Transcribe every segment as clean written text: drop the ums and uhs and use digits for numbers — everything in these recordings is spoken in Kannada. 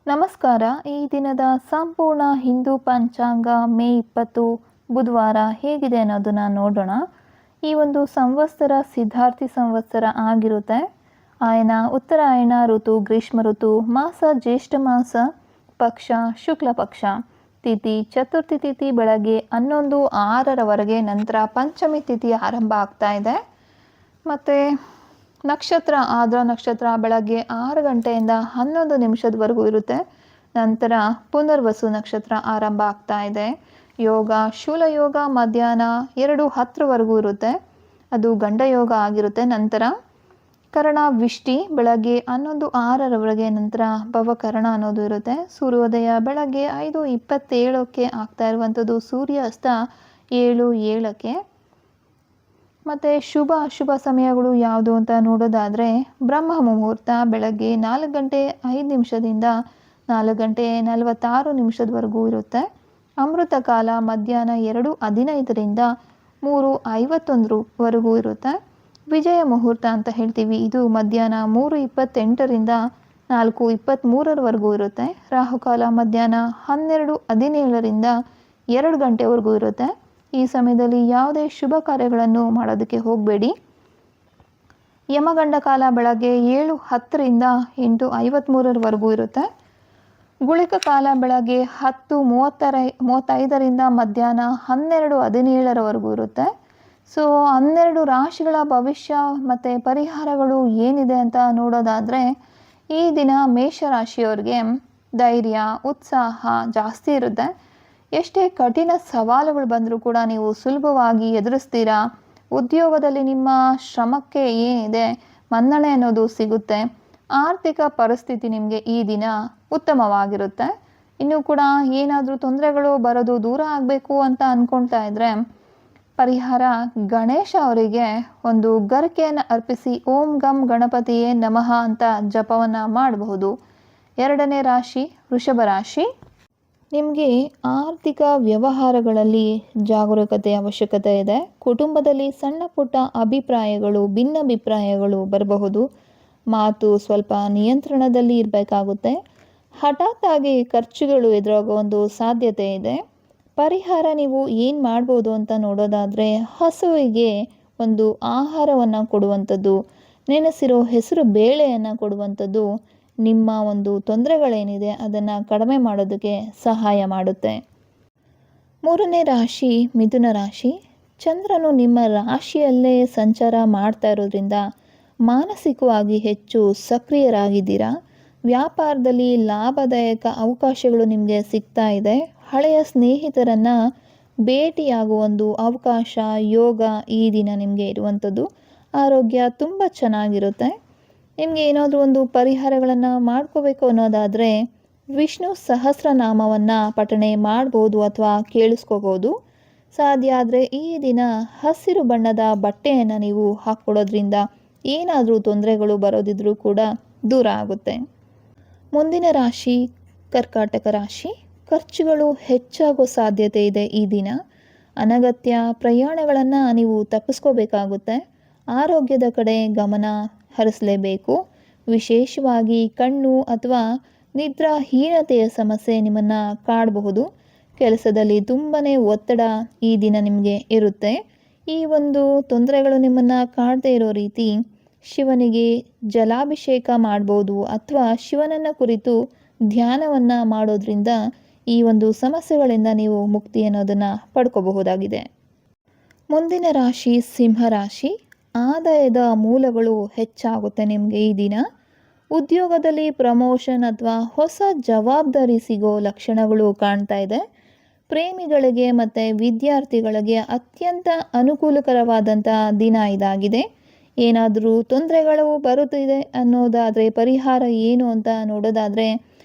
ನಮಸ್ಕಾರ. ಈ ದಿನದ ಸಂಪೂರ್ಣ ಹಿಂದೂ ಪಂಚಾಂಗ ಮೇ 20 ಬುಧವಾರ ಹೇಗಿದೆ ಅನ್ನೋದನ್ನ ನೋಡೋಣ. ಈ ಒಂದು ಸಂವತ್ಸರ ಸಿದ್ಧಾರ್ಥಿ ಸಂವತ್ಸರ ಆಗಿರುತ್ತೆ. ಆಯನ ಉತ್ತರಾಯಣ ಋತು ಗ್ರೀಷ್ಮ ಋತು, ಮಾಸ ಜ್ಯೇಷ್ಠ ಮಾಸ, ಪಕ್ಷ ಶುಕ್ಲ ಪಕ್ಷ, ತಿಥಿ ಚತುರ್ಥಿ ತಿಥಿ ಬೆಳಗ್ಗೆ 11:06 ನಂತರ ಪಂಚಮಿ ತಿಥಿ ಆರಂಭ ಆಗ್ತಾ ಇದೆ. ಮತ್ತು ನಕ್ಷತ್ರ ಆದ್ರ ನಕ್ಷತ್ರ ಬೆಳಗ್ಗೆ 6 ಗಂಟೆಯಿಂದ 11 ನಿಮಿಷದವರೆಗೂ ಇರುತ್ತೆ. ನಂತರ ಪುನರ್ವಸು ನಕ್ಷತ್ರ ಆರಂಭ ಆಗ್ತಾ ಇದೆ. ಯೋಗ ಶೂಲ ಯೋಗ ಮಧ್ಯಾಹ್ನ 2:10 ಇರುತ್ತೆ, ಅದು ಗಂಡ ಯೋಗ ಆಗಿರುತ್ತೆ. ನಂತರ ಕರ್ಣ ವಿಷ್ಟಿ ಬೆಳಗ್ಗೆ 11:06 ನಂತರ ಭವಕರ್ಣ ಅನ್ನೋದು ಇರುತ್ತೆ. ಸೂರ್ಯೋದಯ ಬೆಳಗ್ಗೆ 5:27 ಆಗ್ತಾ ಇರುವಂಥದ್ದು, ಸೂರ್ಯಾಸ್ತ 7:07. ಮತ್ತು ಶುಭ ಅಶುಭ ಸಮಯಗಳು ಯಾವುದು ಅಂತ ನೋಡೋದಾದರೆ, ಬ್ರಹ್ಮ ಮುಹೂರ್ತ ಬೆಳಗ್ಗೆ 4:05 4:46 ಇರುತ್ತೆ. ಅಮೃತ ಕಾಲ ಮಧ್ಯಾಹ್ನ 2:15 3:51 ಇರುತ್ತೆ. ವಿಜಯ ಮುಹೂರ್ತ ಅಂತ ಹೇಳ್ತೀವಿ, ಇದು ಮಧ್ಯಾಹ್ನ 3:28 4:23 ಇರುತ್ತೆ. ರಾಹುಕಾಲ ಮಧ್ಯಾಹ್ನ 12:17 2 ಗಂಟೆವರೆಗೂ ಇರುತ್ತೆ. ಈ ಸಮಯದಲ್ಲಿ ಯಾವುದೇ ಶುಭ ಕಾರ್ಯಗಳನ್ನು ಮಾಡೋದಕ್ಕೆ ಹೋಗಬೇಡಿ. ಯಮಗಂಡ ಕಾಲ ಬೆಳಗ್ಗೆ 7:10 8:53 ಇರುತ್ತೆ. ಗುಳಿಕ ಕಾಲ ಬೆಳಗ್ಗೆ 10:35 ಮಧ್ಯಾಹ್ನ 12:17 ಇರುತ್ತೆ. ಸೊ 12 ರಾಶಿಗಳ ಭವಿಷ್ಯ ಮತ್ತು ಪರಿಹಾರಗಳು ಏನಿದೆ ಅಂತ ನೋಡೋದಾದರೆ, ಈ ದಿನ ಮೇಷರಾಶಿಯವರಿಗೆ ಧೈರ್ಯ ಉತ್ಸಾಹ ಜಾಸ್ತಿ ಇರುತ್ತೆ. ಎಷ್ಟೇ ಕಠಿಣ ಸವಾಲುಗಳು ಬಂದರೂ ಕೂಡ ನೀವು ಸುಲಭವಾಗಿ ಎದುರಿಸ್ತೀರಾ. ಉದ್ಯೋಗದಲ್ಲಿ ನಿಮ್ಮ ಶ್ರಮಕ್ಕೆ ಏನಿದೆ ಮನ್ನಣೆ ಅನ್ನೋದು ಸಿಗುತ್ತೆ. ಆರ್ಥಿಕ ಪರಿಸ್ಥಿತಿ ನಿಮಗೆ ಈ ದಿನ ಉತ್ತಮವಾಗಿರುತ್ತೆ. ಇನ್ನೂ ಕೂಡ ಏನಾದರೂ ತೊಂದರೆಗಳು ಬರೋದು ದೂರ ಆಗಬೇಕು ಅಂತ ಅಂದ್ಕೊಳ್ತಾ ಇದ್ದರೆ, ಪರಿಹಾರ ಗಣೇಶ ಅವರಿಗೆ ಒಂದು ಗರಿಕೆಯನ್ನು ಅರ್ಪಿಸಿ ಓಂ ಗಂ ಗಣಪತಿಯೇ ನಮಃ ಅಂತ ಜಪವನ್ನು ಮಾಡಬಹುದು. ಎರಡನೇ ರಾಶಿ ವೃಷಭ ರಾಶಿ. ನಿಮಗೆ ಆರ್ಥಿಕ ವ್ಯವಹಾರಗಳಲ್ಲಿ ಜಾಗರೂಕತೆ ಅವಶ್ಯಕತೆ ಇದೆ. ಕುಟುಂಬದಲ್ಲಿ ಸಣ್ಣ ಪುಟ್ಟ ಭಿನ್ನಾಭಿಪ್ರಾಯಗಳು ಬರಬಹುದು. ಮಾತು ಸ್ವಲ್ಪ ನಿಯಂತ್ರಣದಲ್ಲಿ ಇರಬೇಕಾಗುತ್ತೆ. ಹಠಾತ್ ಆಗಿ ಖರ್ಚುಗಳು ಎದುರಾಗೋ ಒಂದು ಸಾಧ್ಯತೆ ಇದೆ. ಪರಿಹಾರ ನೀವು ಏನು ಮಾಡ್ಬೋದು ಅಂತ ನೋಡೋದಾದರೆ, ಹಸುವಿಗೆ ಒಂದು ಆಹಾರವನ್ನು ಕೊಡುವಂಥದ್ದು, ನೆನೆಸಿರೋ ಹೆಸರು ಬೇಳೆಯನ್ನು ಕೊಡುವಂಥದ್ದು ನಿಮ್ಮ ಒಂದು ತೊಂದರೆಗಳೇನಿದೆ ಅದನ್ನು ಕಡಿಮೆ ಮಾಡೋದಕ್ಕೆ ಸಹಾಯ ಮಾಡುತ್ತೆ. ಮೂರನೇ ರಾಶಿ ಮಿಥುನ ರಾಶಿ. ಚಂದ್ರನು ನಿಮ್ಮ ರಾಶಿಯಲ್ಲೇ ಸಂಚಾರ ಮಾಡ್ತಾ ಇರೋದ್ರಿಂದ ಮಾನಸಿಕವಾಗಿ ಹೆಚ್ಚು ಸಕ್ರಿಯರಾಗಿದ್ದೀರಾ. ವ್ಯಾಪಾರದಲ್ಲಿ ಲಾಭದಾಯಕ ಅವಕಾಶಗಳು ನಿಮಗೆ ಸಿಗ್ತಾ ಇದೆ. ಹಳೆಯ ಸ್ನೇಹಿತರನ್ನು ಭೇಟಿಯಾಗುವ ಒಂದು ಅವಕಾಶ ಯೋಗ ಈ ದಿನ ನಿಮಗೆ ಇರುವಂಥದ್ದು. ಆರೋಗ್ಯ ತುಂಬ ಚೆನ್ನಾಗಿರುತ್ತೆ. ನಿಮಗೆ ಏನಾದರೂ ಒಂದು ಪರಿಹಾರಗಳನ್ನು ಮಾಡ್ಕೋಬೇಕು ಅನ್ನೋದಾದರೆ, ವಿಷ್ಣು ಸಹಸ್ರನಾಮವನ್ನು ಪಠಣೆ ಮಾಡ್ಬೋದು ಅಥವಾ ಕೇಳಿಸ್ಕೋಬೋದು. ಸಾಧ್ಯ ಆದರೆ ಈ ದಿನ ಹಸಿರು ಬಣ್ಣದ ಬಟ್ಟೆಯನ್ನು ನೀವು ಹಾಕ್ಕೊಳ್ಳೋದ್ರಿಂದ ಏನಾದರೂ ತೊಂದರೆಗಳು ಬರೋದಿದ್ರೂ ಕೂಡ ದೂರ ಆಗುತ್ತೆ. ಮುಂದಿನ ರಾಶಿ ಕರ್ಕಾಟಕ ರಾಶಿ. ಖರ್ಚುಗಳು ಹೆಚ್ಚಾಗೋ ಸಾಧ್ಯತೆ ಇದೆ ಈ ದಿನ. ಅನಗತ್ಯ ಪ್ರಯಾಣಗಳನ್ನು ನೀವು ತಪ್ಪಿಸ್ಕೋಬೇಕಾಗುತ್ತೆ. ಆರೋಗ್ಯದ ಕಡೆ ಗಮನ ಹರಿಸಲೇಬೇಕು. ವಿಶೇಷವಾಗಿ ಕಣ್ಣು ಅಥವಾ ನಿದ್ರಾಹೀನತೆಯ ಸಮಸ್ಯೆ ನಿಮ್ಮನ್ನು ಕಾಡಬಹುದು. ಕೆಲಸದಲ್ಲಿ ತುಂಬನೇ ಒತ್ತಡ ಈ ದಿನ ನಿಮಗೆ ಇರುತ್ತೆ. ಈ ಒಂದು ತೊಂದರೆಗಳು ನಿಮ್ಮನ್ನು ಕಾಡದೇ ಇರೋ ರೀತಿ ಶಿವನಿಗೆ ಜಲಾಭಿಷೇಕ ಮಾಡ್ಬೋದು ಅಥವಾ ಶಿವನನ್ನು ಕುರಿತು ಧ್ಯಾನವನ್ನು ಮಾಡೋದ್ರಿಂದ ಈ ಒಂದು ಸಮಸ್ಯೆಗಳಿಂದ ನೀವು ಮುಕ್ತಿ ಅನ್ನೋದನ್ನು ಪಡ್ಕೋಬಹುದಾಗಿದೆ. ಮುಂದಿನ ರಾಶಿ ಸಿಂಹರಾಶಿ. ಆದಾಯದ ಮೂಲಗಳು ಹೆಚ್ಚಾಗುತ್ತೆ ನಿಮಗೆ ಈ ದಿನ. ಉದ್ಯೋಗದಲ್ಲಿ ಪ್ರಮೋಷನ್ ಅಥವಾ ಹೊಸ ಜವಾಬ್ದಾರಿ ಸಿಗೋ ಲಕ್ಷಣಗಳು ಕಾಣ್ತಾ ಇದೆ. ಪ್ರೇಮಿಗಳಿಗೆ ಮತ್ತು ವಿದ್ಯಾರ್ಥಿಗಳಿಗೆ ಅತ್ಯಂತ ಅನುಕೂಲಕರವಾದಂಥ ದಿನ ಇದಾಗಿದೆ. ಏನಾದರೂ ತೊಂದರೆಗಳು ಬರುತ್ತಿದೆ ಅನ್ನೋದಾದರೆ ಪರಿಹಾರ ಏನು ಅಂತ ನೋಡೋದಾದರೆ,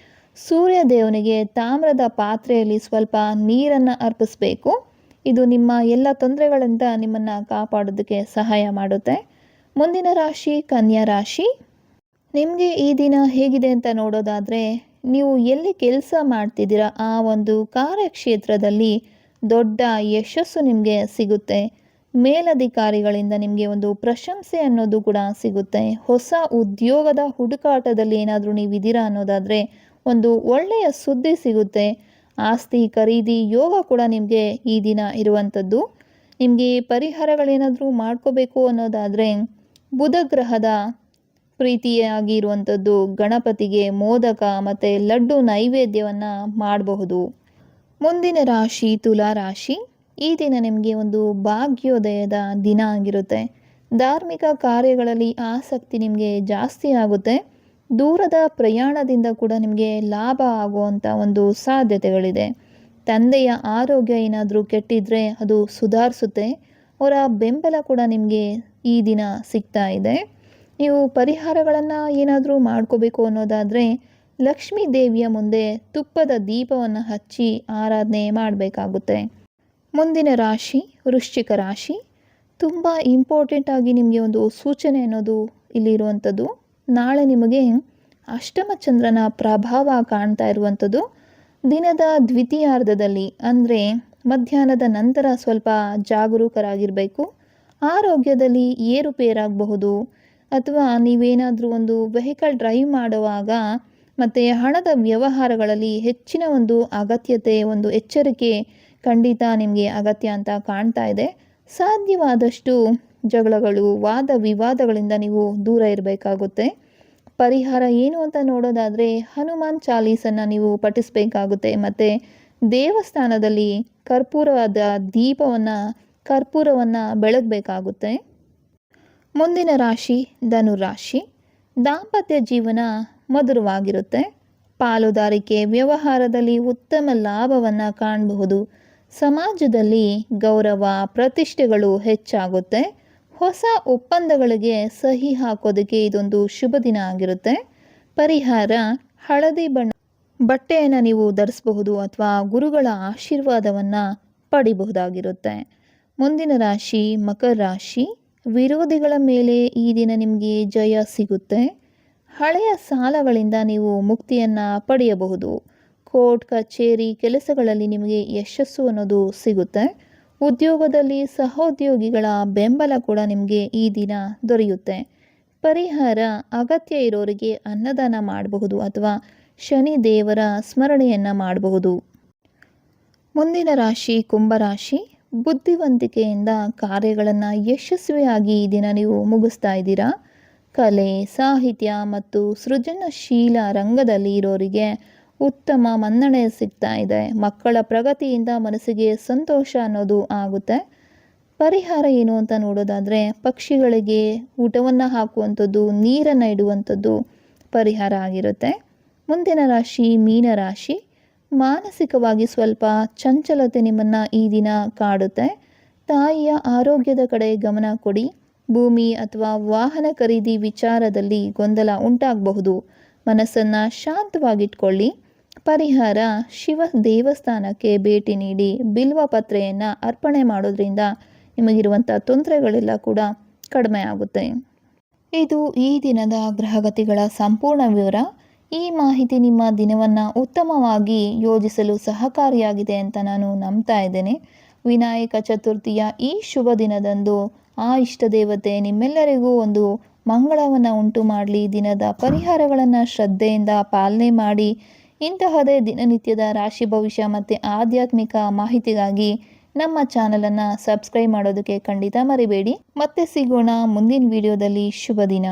ಸೂರ್ಯ ದೇವನಿಗೆ ತಾಮ್ರದ ಪಾತ್ರೆಯಲ್ಲಿ ಸ್ವಲ್ಪ ನೀರನ್ನು ಅರ್ಪಿಸಬೇಕು. ಇದು ನಿಮ್ಮ ಎಲ್ಲ ತೊಂದರೆಗಳಿಂದ ನಿಮ್ಮನ್ನು ಕಾಪಾಡೋದಕ್ಕೆ ಸಹಾಯ ಮಾಡುತ್ತೆ. ಮುಂದಿನ ರಾಶಿ ಕನ್ಯಾ ರಾಶಿ. ನಿಮಗೆ ಈ ದಿನ ಹೇಗಿದೆ ಅಂತ ನೋಡೋದಾದರೆ, ನೀವು ಎಲ್ಲಿ ಕೆಲಸ ಮಾಡ್ತಿದ್ದೀರಾ ಆ ಒಂದು ಕಾರ್ಯಕ್ಷೇತ್ರದಲ್ಲಿ ದೊಡ್ಡ ಯಶಸ್ಸು ನಿಮಗೆ ಸಿಗುತ್ತೆ. ಮೇಲಧಿಕಾರಿಗಳಿಂದ ನಿಮಗೆ ಒಂದು ಪ್ರಶಂಸೆ ಅನ್ನೋದು ಕೂಡ ಸಿಗುತ್ತೆ. ಹೊಸ ಉದ್ಯೋಗದ ಹುಡುಕಾಟದಲ್ಲಿ ಏನಾದರೂ ನೀವಿದ್ದೀರಾ ಅನ್ನೋದಾದರೆ ಒಂದು ಒಳ್ಳೆಯ ಸುದ್ದಿ ಸಿಗುತ್ತೆ. ಆಸ್ತಿ ಖರೀದಿ ಯೋಗ ಕೂಡ ನಿಮಗೆ ಈ ದಿನ ಇರುವಂಥದ್ದು. ನಿಮಗೆ ಪರಿಹಾರಗಳೇನಾದರೂ ಮಾಡ್ಕೋಬೇಕು ಅನ್ನೋದಾದರೆ ಬುಧ ಗ್ರಹದ ಪ್ರೀತಿಯಾಗಿರುವಂಥದ್ದು ಗಣಪತಿಗೆ ಮೋದಕ ಮತ್ತು ಲಡ್ಡು ನೈವೇದ್ಯವನ್ನು ಮಾಡಬಹುದು. ಮುಂದಿನ ರಾಶಿ ತುಲಾ ರಾಶಿ. ಈ ದಿನ ನಿಮಗೆ ಒಂದು ಭಾಗ್ಯೋದಯದ ದಿನ ಆಗಿರುತ್ತೆ. ಧಾರ್ಮಿಕ ಕಾರ್ಯಗಳಲ್ಲಿ ಆಸಕ್ತಿ ನಿಮಗೆ ಜಾಸ್ತಿ ಆಗುತ್ತೆ. ದೂರದ ಪ್ರಯಾಣದಿಂದ ಕೂಡ ನಿಮಗೆ ಲಾಭ ಆಗುವಂಥ ಒಂದು ಸಾಧ್ಯತೆಗಳಿದೆ. ತಂದೆಯ ಆರೋಗ್ಯ ಏನಾದರೂ ಕೆಟ್ಟಿದ್ರೆ ಅದು ಸುಧಾರಿಸುತ್ತೆ. ಅವರ ಬೆಂಬಲ ಕೂಡ ನಿಮಗೆ ಈ ದಿನ ಸಿಗ್ತಾ ಇದೆ. ನೀವು ಪರಿಹಾರಗಳನ್ನು ಏನಾದರೂ ಮಾಡ್ಕೋಬೇಕು ಅನ್ನೋದಾದರೆ ಲಕ್ಷ್ಮೀ ದೇವಿಯ ಮುಂದೆ ತುಪ್ಪದ ದೀಪವನ್ನು ಹಚ್ಚಿ ಆರಾಧನೆ ಮಾಡಬೇಕಾಗುತ್ತೆ. ಮುಂದಿನ ರಾಶಿ ವೃಶ್ಚಿಕ ರಾಶಿ. ತುಂಬ ಇಂಪಾರ್ಟೆಂಟ್ ಆಗಿ ನಿಮಗೆ ಒಂದು ಸೂಚನೆ ಅನ್ನೋದು ಇಲ್ಲಿರುವಂಥದ್ದು. ನಾಳೆ ನಿಮಗೆ ಅಷ್ಟಮ ಚಂದ್ರನ ಪ್ರಭಾವ ಕಾಣ್ತಾ ಇರುವಂಥದ್ದು. ದಿನದ ದ್ವಿತೀಯಾರ್ಧದಲ್ಲಿ ಅಂದರೆ ಮಧ್ಯಾಹ್ನದ ನಂತರ ಸ್ವಲ್ಪ ಜಾಗರೂಕರಾಗಿರಬೇಕು. ಆರೋಗ್ಯದಲ್ಲಿ ಏರುಪೇರಾಗಬಹುದು, ಅಥವಾ ನೀವೇನಾದರೂ ಒಂದು ವೆಹಿಕಲ್ ಡ್ರೈವ್ ಮಾಡುವಾಗ ಮತ್ತು ಹಣದ ವ್ಯವಹಾರಗಳಲ್ಲಿ ಹೆಚ್ಚಿನ ಒಂದು ಅಗತ್ಯತೆ, ಒಂದು ಎಚ್ಚರಿಕೆ ಖಂಡಿತ ನಿಮಗೆ ಅಗತ್ಯ ಅಂತ ಕಾಣ್ತಾ ಇದೆ. ಸಾಧ್ಯವಾದಷ್ಟು ಜಗಳಗಳು, ವಾದ ವಿವಾದಗಳಿಂದ ನೀವು ದೂರ ಇರಬೇಕಾಗುತ್ತೆ. ಪರಿಹಾರ ಏನು ಅಂತ ನೋಡೋದಾದರೆ ಹನುಮಾನ್ ಚಾಲೀಸನ್ನು ನೀವು ಪಠಿಸಬೇಕಾಗುತ್ತೆ. ಮತ್ತು ದೇವಸ್ಥಾನದಲ್ಲಿ ಕರ್ಪೂರವನ್ನು ಬೆಳಗಬೇಕಾಗುತ್ತೆ. ಮುಂದಿನ ರಾಶಿ ಧನುರಾಶಿ. ದಾಂಪತ್ಯ ಜೀವನ ಮಧುರವಾಗಿರುತ್ತೆ. ಪಾಲುದಾರಿಕೆ ವ್ಯವಹಾರದಲ್ಲಿ ಉತ್ತಮ ಲಾಭವನ್ನು ಕಾಣಬಹುದು. ಸಮಾಜದಲ್ಲಿ ಗೌರವ ಪ್ರತಿಷ್ಠೆಗಳು ಹೆಚ್ಚಾಗುತ್ತೆ. ಹೊಸ ಒಪ್ಪಂದಗಳಿಗೆ ಸಹಿ ಹಾಕೋದಕ್ಕೆ ಇದೊಂದು ಶುಭ ದಿನ ಆಗಿರುತ್ತೆ. ಪರಿಹಾರ ಹಳದಿ ಬಟ್ಟೆಯನ್ನು ನೀವು ಧರಿಸಬಹುದು, ಅಥವಾ ಗುರುಗಳ ಆಶೀರ್ವಾದವನ್ನು ಪಡಿಬಹುದಾಗಿರುತ್ತೆ. ಮುಂದಿನ ರಾಶಿ ಮಕರ ರಾಶಿ. ವಿರೋಧಿಗಳ ಮೇಲೆ ಈ ದಿನ ನಿಮಗೆ ಜಯ ಸಿಗುತ್ತೆ. ಹಳೆಯ ಸಾಲಗಳಿಂದ ನೀವು ಮುಕ್ತಿಯನ್ನು ಪಡೆಯಬಹುದು. ಕೋರ್ಟ್ ಕಚೇರಿ ಕೆಲಸಗಳಲ್ಲಿ ನಿಮಗೆ ಯಶಸ್ಸು ಅನ್ನೋದು ಸಿಗುತ್ತೆ. ಉದ್ಯೋಗದಲ್ಲಿ ಸಹೋದ್ಯೋಗಿಗಳ ಬೆಂಬಲ ಕೂಡ ನಿಮಗೆ ಈ ದಿನ ದೊರೆಯುತ್ತೆ. ಪರಿಹಾರ ಅಗತ್ಯ ಇರೋರಿಗೆ ಅನ್ನದಾನ ಮಾಡಬಹುದು, ಅಥವಾ ಶನಿ ದೇವರ ಸ್ಮರಣೆಯನ್ನು ಮಾಡಬಹುದು. ಮುಂದಿನ ರಾಶಿ ಕುಂಭರಾಶಿ. ಬುದ್ಧಿವಂತಿಕೆಯಿಂದ ಕಾರ್ಯಗಳನ್ನು ಯಶಸ್ವಿಯಾಗಿ ಈ ದಿನ ನೀವು ಮುಗಿಸ್ತಾ ಇದ್ದೀರಾ. ಕಲೆ, ಸಾಹಿತ್ಯ ಮತ್ತು ಸೃಜನಶೀಲ ರಂಗದಲ್ಲಿ ಇರೋರಿಗೆ ಉತ್ತಮ ಮನ್ನಣೆ ಸಿಗ್ತಾ ಇದೆ. ಮಕ್ಕಳ ಪ್ರಗತಿಯಿಂದ ಮನಸ್ಸಿಗೆ ಸಂತೋಷ ಅನ್ನೋದು ಆಗುತ್ತೆ. ಪರಿಹಾರ ಏನು ಅಂತ ನೋಡೋದಾದರೆ ಪಕ್ಷಿಗಳಿಗೆ ಊಟವನ್ನು ಹಾಕುವಂಥದ್ದು, ನೀರನ್ನು ಇಡುವಂಥದ್ದು ಪರಿಹಾರ ಆಗಿರುತ್ತೆ. ಮುಂದಿನ ರಾಶಿ ಮೀನರಾಶಿ. ಮಾನಸಿಕವಾಗಿ ಸ್ವಲ್ಪ ಚಂಚಲತೆ ನಿಮ್ಮನ್ನು ಈ ದಿನ ಕಾಡುತ್ತೆ. ತಾಯಿಯ ಆರೋಗ್ಯದ ಕಡೆ ಗಮನ ಕೊಡಿ. ಭೂಮಿ ಅಥವಾ ವಾಹನ ಖರೀದಿ ವಿಚಾರದಲ್ಲಿ ಗೊಂದಲ ಉಂಟಾಗಬಹುದು. ಮನಸ್ಸನ್ನು ಶಾಂತವಾಗಿಟ್ಕೊಳ್ಳಿ. ಪರಿಹಾರ ಶಿವ ದೇವಸ್ಥಾನಕ್ಕೆ ಭೇಟಿ ನೀಡಿ ಬಿಲ್ವ ಪತ್ರೆಯನ್ನು ಅರ್ಪಣೆ ಮಾಡೋದ್ರಿಂದ ನಿಮಗಿರುವಂಥ ತೊಂದರೆಗಳೆಲ್ಲ ಕೂಡ ಕಡಿಮೆ ಆಗುತ್ತೆ. ಇದು ಈ ದಿನದ ಗ್ರಹಗತಿಗಳ ಸಂಪೂರ್ಣ ವಿವರ. ಈ ಮಾಹಿತಿ ನಿಮ್ಮ ದಿನವನ್ನು ಉತ್ತಮವಾಗಿ ಯೋಜಿಸಲು ಸಹಕಾರಿಯಾಗಿದೆ ಅಂತ ನಾನು ನಂಬ್ತಾ ಇದ್ದೇನೆ. ವಿನಾಯಕ ಚತುರ್ಥಿಯ ಈ ಶುಭ ದಿನದಂದು ಆ ಇಷ್ಟ ದೇವತೆ ನಿಮ್ಮೆಲ್ಲರಿಗೂ ಒಂದು ಮಂಗಳವನ್ನು ಉಂಟು ಮಾಡಲಿ. ದಿನದ ಪರಿಹಾರಗಳನ್ನು ಶ್ರದ್ಧೆಯಿಂದ ಪಾಲನೆ ಮಾಡಿ. ಇಂತಹದೇ ದಿನನಿತ್ಯದ ರಾಶಿ ಭವಿಷ್ಯ ಮತ್ತು ಆಧ್ಯಾತ್ಮಿಕ ಮಾಹಿತಿಗಾಗಿ ನಮ್ಮ ಚಾನಲನ್ನು ಸಬ್ಸ್ಕ್ರೈಬ್ ಮಾಡೋದಕ್ಕೆ ಖಂಡಿತ ಮರಿಬೇಡಿ. ಮತ್ತೆ ಸಿಗೋಣ ಮುಂದಿನ ವಿಡಿಯೋದಲ್ಲಿ. ಶುಭ ದಿನ.